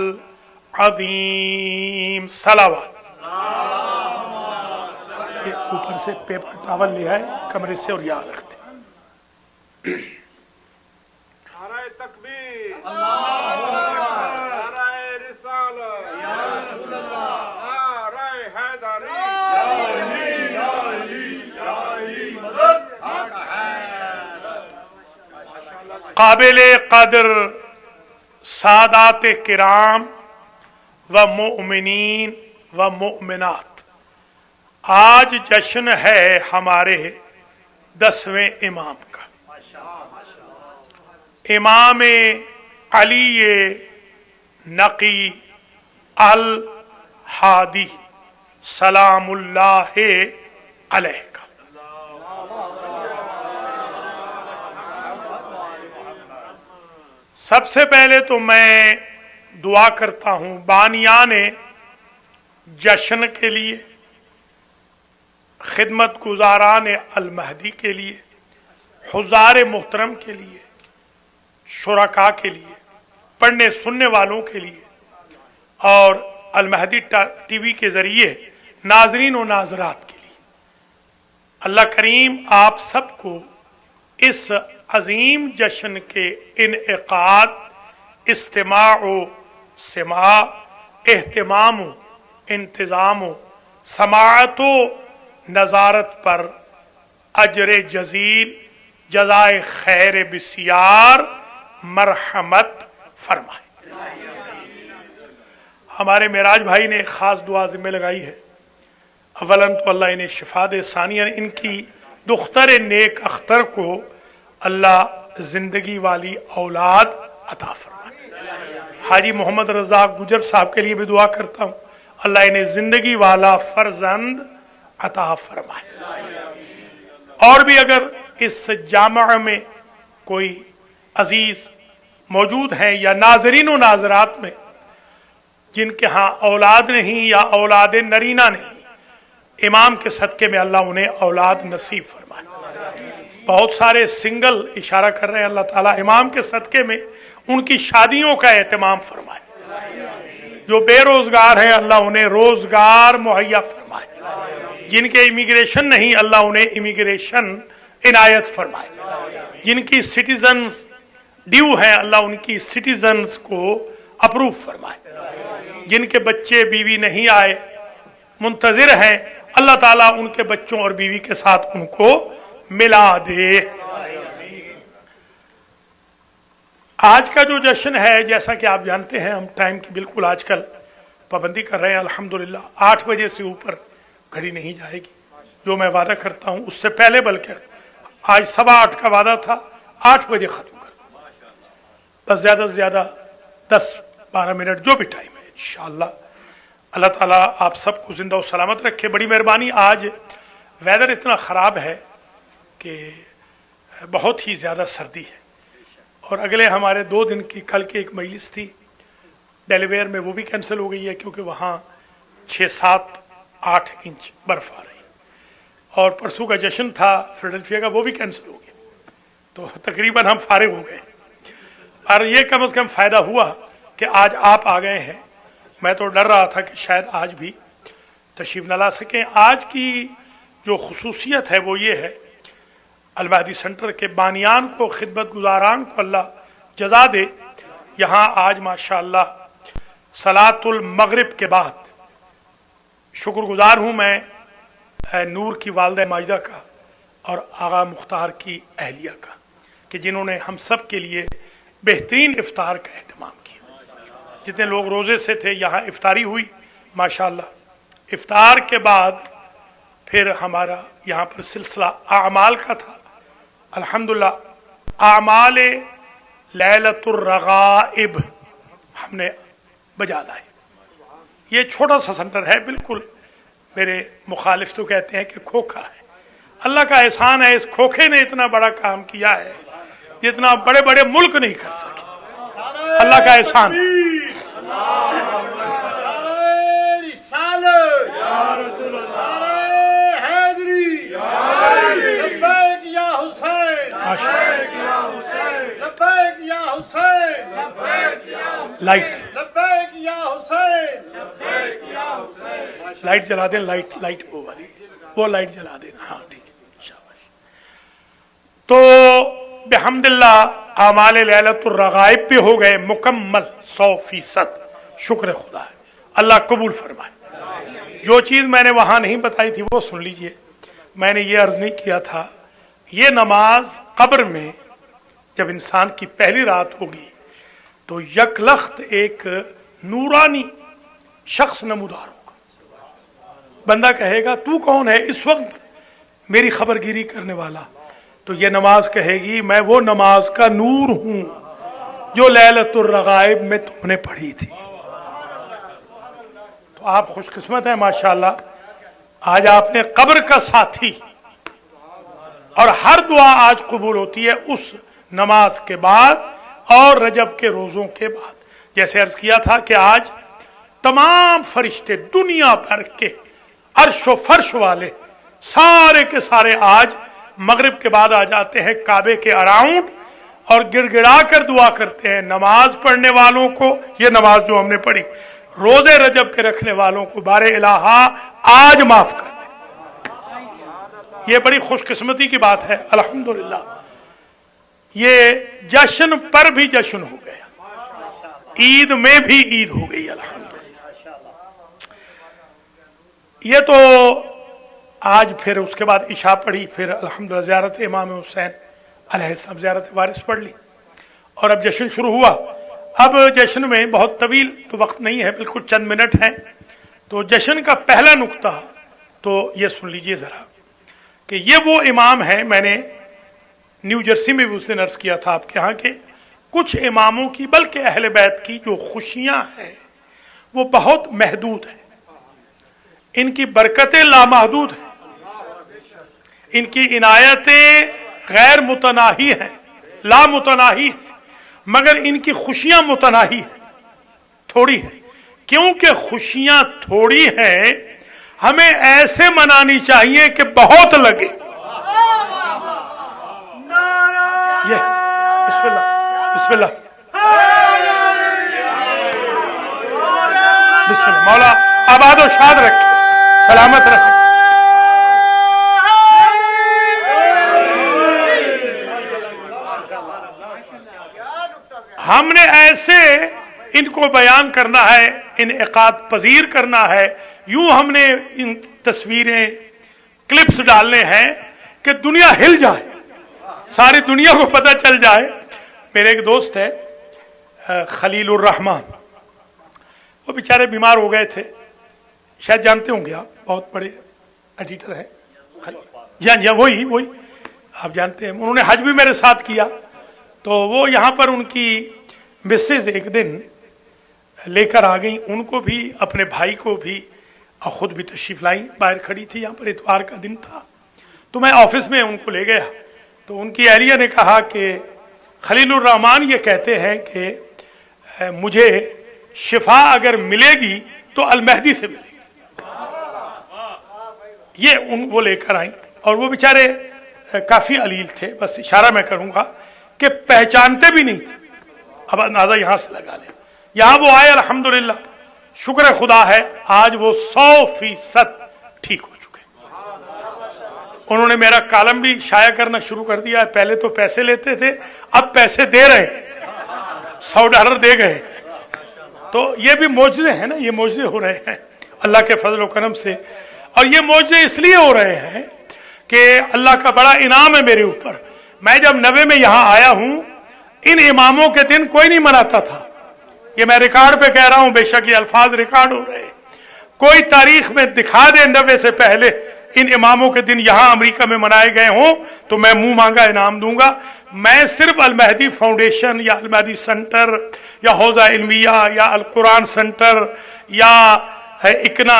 अज़ीम। सलावत। ये ऊपर से पेपर टॉवल लिया है कमरे से और याद रखते। नारे तकबीर, नारे रिसालत, नारे हैदरी, काबिले कदर सादात किराम व मोमिनीन व मोमिनात, आज जश्न है हमारे 10वें इमाम का। इमाम अली नकी अल हादी सलामुल्लाह अलैह का। सबसे पहले तो मैं दुआ करता हूं बानियान जश्न के लिए, खिदमत गुजारान अल महदी के लिए, हुज़ार मोहतरम के लिए, शुरका के लिए, पढ़ने सुनने वालों के लिए और अल महदी टीवी के जरिए नाजरीन और नाजरात के लिए। अल्लाह करीम आप सबको इस अजीम जश्न के इनेकाद, इस्तिमाओ सिमा, एहतिमामो इंतज़ामो समाअतो नज़ारत पर अजर जज़ील जज़ाए खैर बिस्यार मरहमत फरमाए। हमारे मेराज भाई ने खास दुआ जिम्मे लगाई है। अवलन तो अल्लाह इन्हें शिफा दे, सानियन इनकी दुख्तर नेक अख्तर को अल्लाह जिंदगी वाली औलाद अता फरमाए। हाजी मोहम्मद रजा गुजर साहब के लिए भी दुआ करता हूँ, अल्लाह इन्हें जिंदगी वाला फर्जंद अता फरमाए। और भी अगर इस जामा में कोई अजीज मौजूद हैं या नाजरीन व नाजरात में जिनके यहाँ औलाद नहीं या औलाद नरीना नहीं, इमाम के सदक़े में अल्लाह उन्हें औलाद नसीब फरमाए। बहुत सारे सिंगल इशारा कर रहे हैं, अल्लाह ताला इमाम के सदक़े में उनकी शादियों का एहतमाम फरमाए। जो बेरोजगार हैं अल्लाह उन्हें रोजगार मुहैया फरमाए। जिनके इमिग्रेशन नहीं अल्लाह उन्हें इमिग्रेशन इनायत फरमाए। जिनकी सिटीजन्स ड्यू हैं अल्लाह उनकी सिटीजन्स को अप्रूव फरमाए। जिनके बच्चे बीवी नहीं आए मुंतजिर हैं अल्लाह ताला उनके बच्चों और बीवी के साथ उनको मिला दे। आज का जो जश्न है, जैसा कि आप जानते हैं, हम टाइम की बिल्कुल आजकल पाबंदी कर रहे हैं। अल्हम्दुलिल्लाह 8 बजे से ऊपर घड़ी नहीं जाएगी। जो मैं वादा करता हूं उससे पहले, बल्कि आज 7:15 का वादा था, 8 बजे खत्म कर दूंगा। बस ज्यादा से ज्यादा 10-12 मिनट जो भी टाइम है इंशाअल्लाह। अल्लाह ताला आप सबको जिंदा और सलामत रखे। बड़ी मेहरबानी। आज वेदर इतना ख़राब है कि बहुत ही ज़्यादा सर्दी है और अगले हमारे 2 दिन की कल की एक मजलिस थी डेलीवेयर में, वो भी कैंसिल हो गई है क्योंकि वहाँ 6-7-8 इंच बर्फ़ आ रही। और परसों का जश्न था फिलाडेल्फिया का, वो भी कैंसिल हो गया। तो तकरीबन हम फारिग हो गए। और ये कम से कम फ़ायदा हुआ कि आज आप आ गए हैं। मैं तो डर रहा था कि शायद आज भी तशरीफ़ न ला सकें। आज की जो खुसूसियत है वो ये है, अल महदी सेंटर के बानियान को, खिदमत गुजारान को अल्लाह जज़ा दे। यहाँ आज माशाअल्लाह सलातुल मगरिब के बाद शुक्रगुजार हूँ मैं नूर की वालदा माजिदा का और आगा मुख्तार की अहलिया का, कि जिन्होंने हम सब के लिए बेहतरीन इफ्तार का एहतमाम किया। जितने लोग रोज़े से थे, यहाँ इफ्तारी हुई माशाअल्लाह। इफ्तार के बाद फिर हमारा यहाँ पर सिलसिला आमाल का था। अल्हम्दुलिल्लाह आमाल लैलतुर रगाइब हमने बजा लाए। ये छोटा सा सेंटर है, बिल्कुल मेरे मुखालिफ तो कहते हैं कि खोखा है। अल्लाह का एहसान है, इस खोखे ने इतना बड़ा काम किया है जितना बड़े बड़े मुल्क नहीं कर सके। अल्लाह का एहसान। लाइट जला दें, लाइट वो वाली, वो लाइट जला देना। हाँ ठीक है, शाबाश। तो बिहम्दिल्लाह आमाल लैलतुर रगाइब पे हो गए मुकम्मल 100%। शुक्र खुदा है, अल्लाह कबूल फरमाए। जो चीज़ मैंने वहाँ नहीं बताई थी वो सुन लीजिए। मैंने ये अर्ज नहीं किया था, ये नमाज कब्र में जब इंसान की पहली रात होगी तो यकलख्त एक नूरानी शख्स नमूदार होगा। बंदा कहेगा तू कौन है इस वक्त मेरी खबरगिरी करने वाला? तो ये नमाज कहेगी मैं वो नमाज का नूर हूं जो लैलतुर रगाइब में तुमने पढ़ी थी। तो आप खुशकिस्मत हैं माशाअल्लाह, आज आपने कब्र का साथी। और हर दुआ आज कबूल होती है उस नमाज के बाद और रजब के रोजों के बाद। जैसे अर्ज किया था कि आज तमाम फरिश्ते दुनिया भर के अर्श व फर्श वाले सारे के सारे आज मगरिब के बाद आ जाते हैं काबे के अराउंड और गिड़गिड़ा कर दुआ करते हैं नमाज पढ़ने वालों को। ये नमाज जो हमने पढ़ी, रोजे रजब के रखने वालों को बारे इलाहा आज माफ कर दे। ये बड़ी खुशकिस्मती की बात है अल्हम्दुलिल्लाह। ये जश्न पर भी जश्न हो गया, ईद में भी ईद हो गई अल्हम्दुलिल्लाह। ये तो आज फिर उसके बाद इशा पढ़ी, फिर अल्हम्दुलिल्लाह ज़ियारत इमाम हुसैन अलैहिस्सलाम ज़ियारत वारिस पढ़ ली और अब जश्न शुरू हुआ। अब जश्न में बहुत तवील तो वक्त नहीं है, बिल्कुल चंद मिनट हैं। तो जश्न का पहला नुक्ता तो ये सुन लीजिए ज़रा कि ये वो इमाम है, मैंने न्यू जर्सी में भी उस दिन अर्ज किया था आपके यहाँ के कुछ इमामों की बल्कि अहले बैत की जो खुशियां हैं वो बहुत महदूद है, इनकी बरकतें लामहदूद हैं, इनकी इनायतें गैर मुतनाही हैं, लामुतनाही हैं, मगर इनकी खुशियां मुतनाही हैं, थोड़ी हैं। क्योंकि खुशियां थोड़ी हैं हमें ऐसे मनानी चाहिए कि बहुत लगे। ये बिस्मिल्लाह बिस्मिल्लाह बिस्मिल्लाह। मौला आबाद और शाद रखे, सलामत रखे। हमने ऐसे इनको बयान करना है, इनेकाद पजीर करना है, यूं हमने इन तस्वीरें क्लिप्स डालने हैं कि दुनिया हिल जाए, सारी दुनिया को पता चल जाए। मेरे एक दोस्त है खलीलुर रहमान, वो बेचारे बीमार हो गए थे, शायद जानते होंगे आप, बहुत बड़े एडिटर हैं। जी हाँ जी हाँ, वही आप जानते हैं। उन्होंने हज भी मेरे साथ किया, तो वो यहाँ पर उनकी मिसेज एक दिन लेकर आ गई, उनको भी अपने भाई को भी और खुद भी तशरीफ लाई। बाहर खड़ी थी, यहाँ पर इतवार का दिन था, तो मैं ऑफिस में उनको ले गया। तो उनकी अहलिया ने कहा कि खलीलुर रहमान ये कहते हैं कि मुझे शिफा अगर मिलेगी तो अल मेहदी से मिलेगी। ये वो लेकर आई और वो बेचारे काफी अलील थे, बस इशारा मैं करूंगा कि पहचानते भी नहीं थे। अब अंदाजा यहां से लगा ले। यहां वो आए, अल्हम्दुलिल्लाह शुक्र खुदा है, आज वो 100% ठीक हो चुके। उन्होंने मेरा कॉलम भी शाया करना शुरू कर दिया है। पहले तो पैसे लेते थे, अब पैसे दे रहे हैं, $100 दे गए। तो ये भी मौजूदे हैं ना, ये मौजूदे हो रहे हैं अल्लाह के फजल व करम से। اور یہ मोजज़े इसलिए हो रहे हैं कि अल्लाह का बड़ा इनाम है मेरे ऊपर। मैं जब 90 में यहाँ आया हूँ, इन इमामों के दिन कोई नहीं मनाता था। ये मैं रिकॉर्ड पे कह रहा हूँ, बेशक ये अल्फाज रिकॉर्ड हो रहे हैं। कोई तारीख में दिखा दे 90 से पहले इन इमामों के दिन यहाँ अमेरिका में मनाए गए हों तो मैं मुंह मांगा इनाम दूंगा। मैं सिर्फ अल महदी फाउंडेशन या अल महदी सेंटर या हौजा इल्मिया या अल कुरान सेंटर या इकना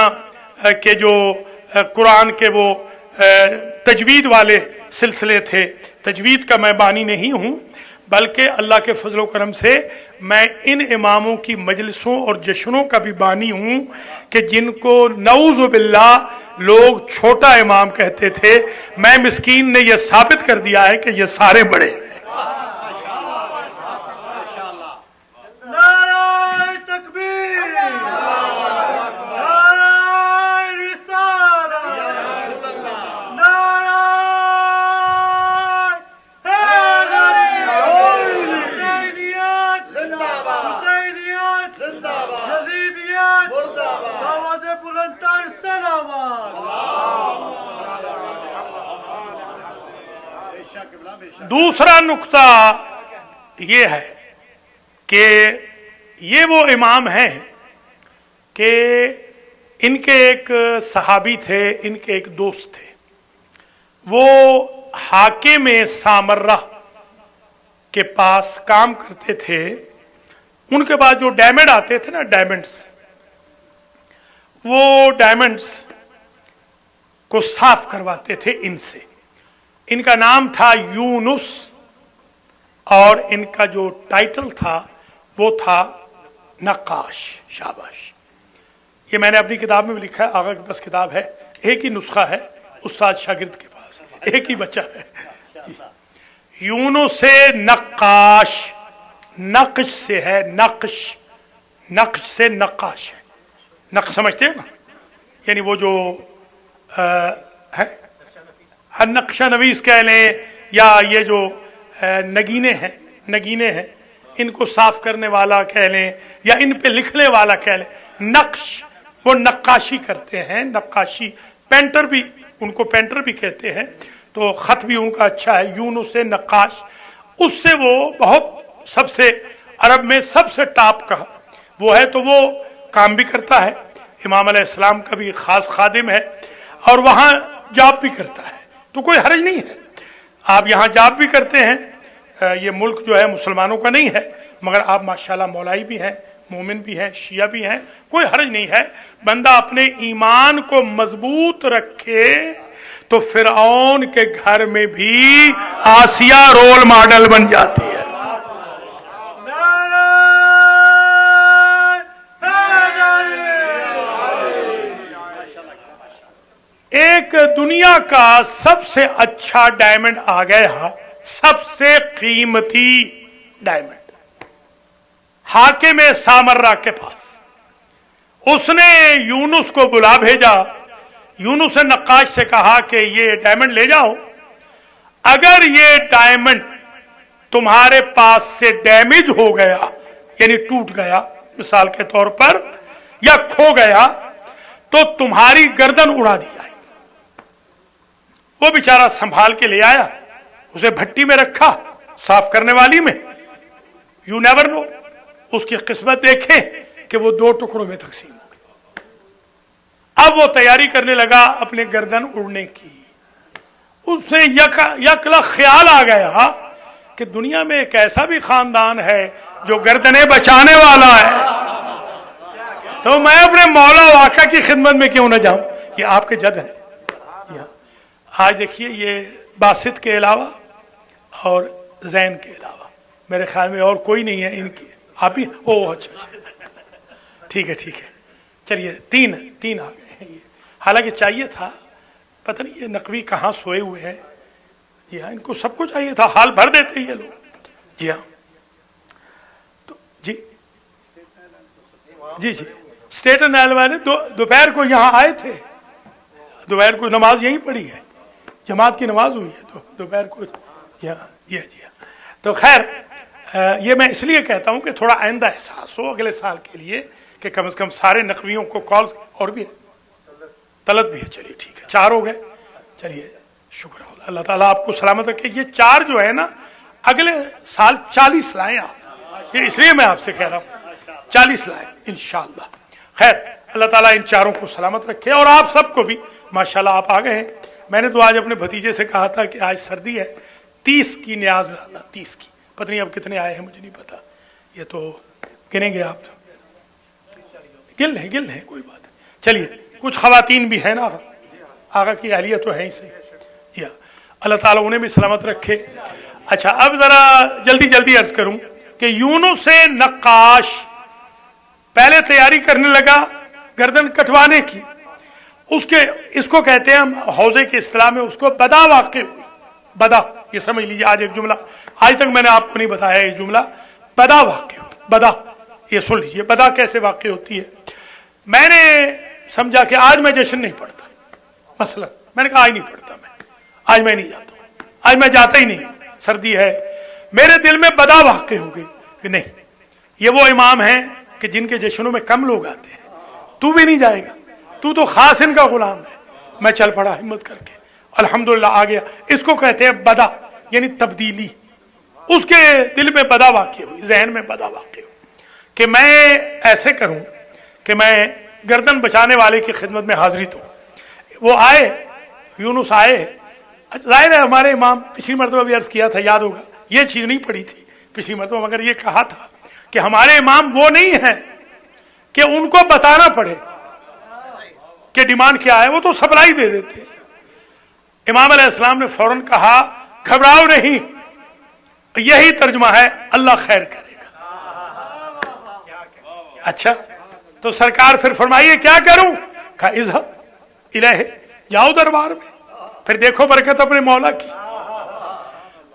के जो कुरान के वो तजवीद वाले सिलसिले थे, तजवीद का मैं बानी नहीं हूँ, बल्कि अल्लाह के फजल करम से मैं इन इमामों की मजलिसों और जश्नों का भी बानी हूँ कि जिनको नऊज़ बिल्लाह लोग छोटा इमाम कहते थे। मैं मिस्कीन ने यह साबित कर दिया है कि ये सारे बड़े हैं। दूसरा नुक्ता ये है कि ये वो इमाम हैं कि इनके एक सहाबी थे, इनके एक दोस्त थे, वो हाकिम सामर्रा के पास काम करते थे। उनके बाद जो डायमंड आते थे ना, डायमंड्स, वो डायमंड्स को साफ करवाते थे इनसे। इनका नाम था यूनुस और इनका जो टाइटल था वो था नक्काश। शाबाश, ये मैंने अपनी किताब में भी लिखा है, आगा के पास किताब है, एक ही नुस्खा है उस्ताद शागिर्द के पास, एक ही बच्चा है। यूनुस से नक्काश, नक्श से है नक्श, नक्श से नक्काश है। नक्श समझते हैं ना, यानी वो जो है नक्शा नवीस कह लें या ये जो नगीने हैं इनको साफ करने वाला कह लें या इन पे लिखने वाला कह लें। नक्श, वो नक्काशी करते हैं, नक्काशी। पेंटर भी, उनको पेंटर भी कहते हैं, तो खत भी उनका अच्छा है। यूनुस से नक्काश, उससे वो बहुत सबसे अरब में सबसे टॉप का वो है, तो वो काम भी करता है। इमाम अलैहिस्सलाम का भी खास खादिम है और वहाँ जॉब भी करता है, तो कोई हर्ज नहीं है। आप यहाँ जॉब भी करते हैं, ये मुल्क जो है मुसलमानों का नहीं है, मगर आप माशाल्लाह मौलाई भी हैं, मोमिन भी हैं, शिया भी हैं, कोई हर्ज नहीं है। बंदा अपने ईमान को मजबूत रखे तो फिरौन के घर में भी आसिया रोल मॉडल बन जाती है। एक दुनिया का सबसे अच्छा डायमंड आ गया, सबसे कीमती डायमंड हाकिम सामर्रा के पास। उसने यूनुस को बुला भेजा। यूनुस ने नक्काश से कहा कि ये डायमंड ले जाओ, अगर ये डायमंड तुम्हारे पास से डैमेज हो गया, यानी टूट गया मिसाल के तौर पर, या खो गया, तो तुम्हारी गर्दन उड़ा दी जाएगी। वो बेचारा संभाल के ले आया, उसे भट्टी में रखा, साफ करने वाली में। यू नेवर नो, उसकी किस्मत देखे कि वो 2 टुकड़ों में तकसीम हो गई। अब वो तैयारी करने लगा अपने गर्दन उड़ने की। उससे यकला ख्याल आ गया कि दुनिया में एक ऐसा भी खानदान है जो गर्दनें बचाने वाला है, तो मैं अपने मौला वाका की खिदमत में क्यों न जाऊं। ये आपके जद है। आज देखिए, ये बासित के अलावा और जैन के अलावा मेरे ख्याल में और कोई नहीं है इनकी। आप ही? ओह अच्छा, ठीक है ठीक है, चलिए तीन आ गए हैं ये। हालांकि चाहिए था, पता नहीं ये नकवी कहाँ सोए हुए हैं। जी हाँ, इनको सबको चाहिए था, हाल भर देते ये लोग। जी हाँ, तो जी जी जी स्टेटन आयल वाले दोपहर को यहाँ आए थे, दोपहर को नमाज यहीं पढ़ी है, जमात की नमाज हुई है दोपहर को। जी हाँ। तो खैर, ये मैं इसलिए कहता हूँ कि थोड़ा आइंदा एहसास हो अगले साल के लिए कि कम से कम सारे नकवियों को कॉल, और भी तलत भी है। चलिए ठीक है, 4 हो गए। चलिए शुक्र है, अल्लाह ताला आपको सलामत रखे। ये 4 जो है ना, अगले साल 40 लाएं आप, ये इसलिए मैं आपसे कह रहा हूँ 40 लाएं इंशाअल्लाह। खैर, अल्लाह ताला इन 4 को सलामत रखे और आप सबको भी। माशाल्लाह आप आ गए हैं। मैंने तो आज अपने भतीजे से कहा था कि आज सर्दी है, 30 की न्याज लाना, 30 की। पता नहीं अब कितने आए हैं, मुझे नहीं पता, ये तो गिनेंगे आप, तो गिन लें कोई बात नहीं। चलिए, कुछ खवातीन भी है ना, आगा की अहलियत तो है ही सही, या अल्लाह ताला उन्हें भी सलामत रखे। अच्छा, अब जरा जल्दी अर्ज करूं कि यूनुस से नक्काश पहले तैयारी करने लगा गर्दन कटवाने की। उसके इसको कहते हैं हम हौजे के इस्तिलाह में उसको बदा वाक़ई हुई। बदा, ये समझ लीजिए, आज एक जुमला, आज तक मैंने आपको नहीं बताया ये जुमला, बदा वाक़ई हुई। बदा, ये सुन लीजिए, बदा कैसे वाक़ई होती है। मैंने समझा कि आज मैं जश्न नहीं पढ़ता, मसलन मैंने कहा आज नहीं पढ़ता, आज मैं नहीं जाता हूं, आज मैं जाता ही नहीं, सर्दी है। मेरे दिल में बदा वाक़ई हो गई कि नहीं, ये वो इमाम हैं कि जिनके जश्नों में कम लोग आते हैं, तू भी नहीं जाएगा, तू तो खास इनका गुलाम है। मैं चल पड़ा हिम्मत करके, अल्हम्दुलिल्लाह आ गया। इसको कहते हैं बदा, यानी तब्दीली। उसके दिल में बदा वाक़ई हुई, जहन में बदा वाक़ई हुई कि मैं ऐसे करूं कि मैं गर्दन बचाने वाले की खिदमत में हाजिरी दूं। वो आए, यूनुस आए। जाहिर है हमारे इमाम, पिछली मरतबा भी अर्ज किया था, याद होगा, ये चीज नहीं पड़ी थी पिछली मरतबा, मगर ये कहा था कि हमारे इमाम वो नहीं है कि उनको बताना पड़े कि डिमांड क्या है, वो तो सप्लाई दे देते। इमाम अलैहिस्सलाम ने फौरन कहा घबराओ नहीं, यही तर्जुमा है, अल्लाह खैर करेगा। अच्छा, तो सरकार फिर फरमाइए क्या करूं? कहा इज़हब इलैहि, जाओ दरबार में, फिर देखो बरकत अपने मौला की।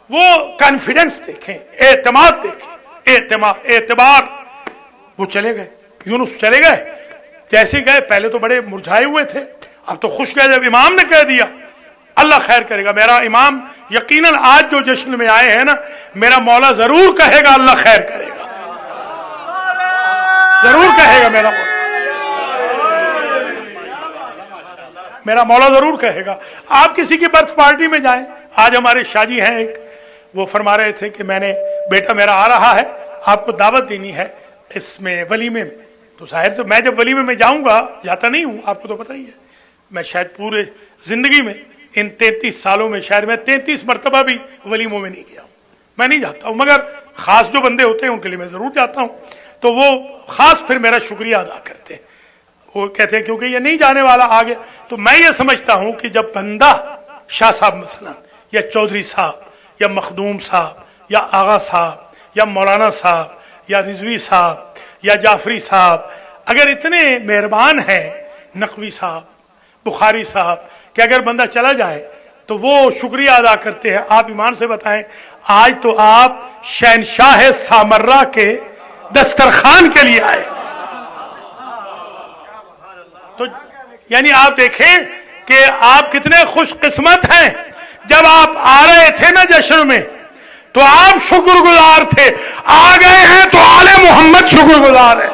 वो कॉन्फिडेंस देखें, एतमाद देखें, एतबार। वो चले गए, यूनुस चले गए। जैसे गए, पहले तो बड़े मुरझाए हुए थे, अब तो खुश गए जब इमाम ने कह दिया अल्लाह खैर करेगा। मेरा इमाम यकीनन आज जो जश्न में आए हैं ना, मेरा मौला जरूर कहेगा अल्लाह खैर करेगा, जरूर कहेगा मेरा मौला जरूर कहेगा। आप किसी की बर्थ पार्टी में जाएं, आज हमारे शाहजी हैं एक, वो फरमा रहे थे कि मैंने, बेटा मेरा आ रहा है, आपको दावत देनी है इसमें वलीमे में। तो जाहिर से मैं जब वलीमे में जाऊंगा, जाता नहीं हूं, आपको तो पता ही है, मैं शायद पूरे जिंदगी में इन 33 सालों में शायद मैं 33 मरतबा भी वलीमों में नहीं गया हूं, मैं नहीं जाता हूं, मगर खास जो बंदे होते हैं उनके लिए मैं जरूर जाता हूं। तो वो खास फिर मेरा शुक्रिया अदा करते हैं, वो कहते हैं क्योंकि ये नहीं जाने वाला आ गया। तो मैं ये समझता हूं कि जब बंदा शाह साहब मसलन, या चौधरी साहब, या मखदूम साहब, या आगा साहब, या मौलाना साहब, या रिजवी साहब, या जाफरी साहब, अगर इतने मेहरबान हैं, नकवी साहब, बुखारी साहब, कि अगर बंदा चला जाए तो वो शुक्रिया अदा करते हैं। आप ईमान से बताएं, आज तो आप शहनशाह सामर्रा के दस्तरखान के लिए आए, तो यानी आप देखें कि आप कितने खुशकिस्मत हैं। जब आप आ रहे थे ना जश्न में, तो आप शुक्रगुजार थे, आ गए हैं तो आले मोहम्मद शुक्रगुजार है।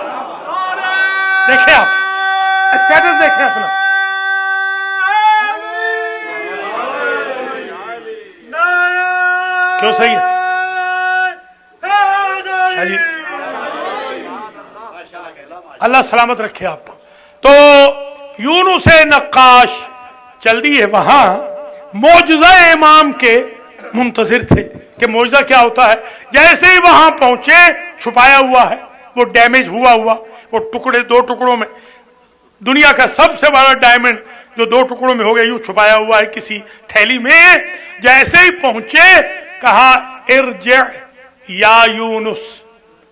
देखें आप स्टेटस, देखें अपना। क्यों सही है शाह जी, अल्लाह सलामत रखे आपको। तो यूनुस नक्काश चल दिए वहां, मौजज़ा इमाम के मुंतजिर थे कि मौजज़ा क्या होता है। जैसे ही वहां पहुंचे, छुपाया हुआ है, वो डैमेज हुआ, वो टुकड़े, 2 टुकड़ों में, दुनिया का सबसे बड़ा डायमंड जो 2 टुकड़ों में हो गया, यूं छुपाया हुआ है किसी थैली में। जैसे ही पहुंचे, कहा इरजिअ या यूनुस,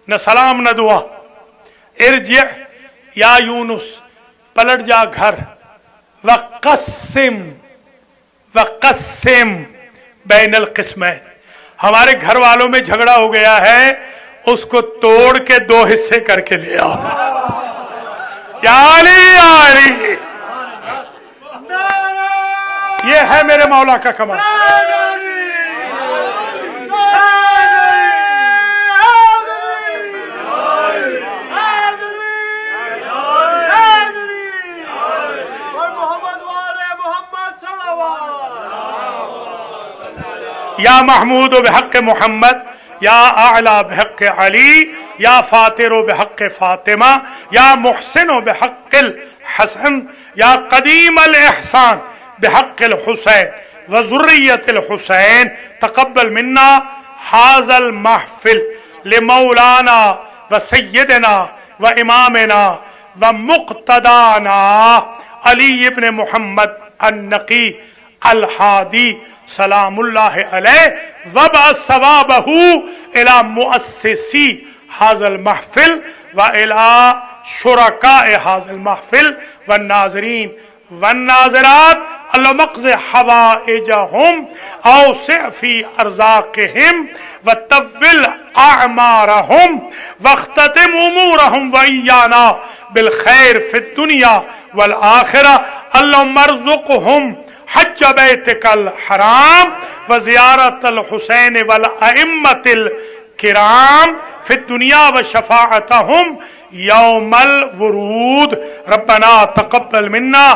न सलाम न दुआ, इरजिअ या यूनुस, पलट जा घर, वक़स्सिम बैनल क़िस्मैन, हमारे घर वालों में झगड़ा हो गया है, उसको तोड़ के 2 हिस्से करके ले आओ। यारी ये है मेरे मौला का कमाल। या महमूद बहक़ मोहम्मद, या आला बहक़ अली, या फातिर बहक़ फातिमा, या मुहसिन बहक़्क़िल हसन, या कदीम अल एहसान बहक़्क़िल हुसैन व ज़ुर्रियतिल हुसैन, तक़ब्बल मिन्ना हाज़ल महफ़िल लिमौलाना व सय्यदना व इमामना व मुक़्तदाना अली इब्न मुहम्मद अन-नक़ी अल-हादी सलामुल्लाहि अलैह वबअस सवाबहु इला मुअस्सिसी हाज़ल महफ़िल व इला शुरकाए हाज़ल महफ़िल व नाज़रीन व नाज़रात अल्लाहुम्मा क़ज़ि हवाइजहुम औसि फ़ी अर्ज़ाक़िहिम व तव्विल अअमारहुम वख्ततिम उमूरहुम व इय्याना बिल खैर फ़िद दुनिया वल आखिरा। अल्लाहुम्मा अर्ज़ुक़हुम हज बैतिकल हराम व ज़ियारतल हुसैन वल अइम्मतिल किराम फ़िद दुनिया व शफ़ाअतहुम यौमल वुरूद। रब्बना तक़ब्बल मिन्ना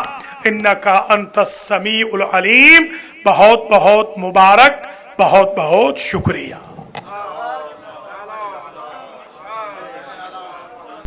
इन्नका अंतस समीउल अलीम। बहुत बहुत मुबारक, बहुत बहुत शुक्रिया।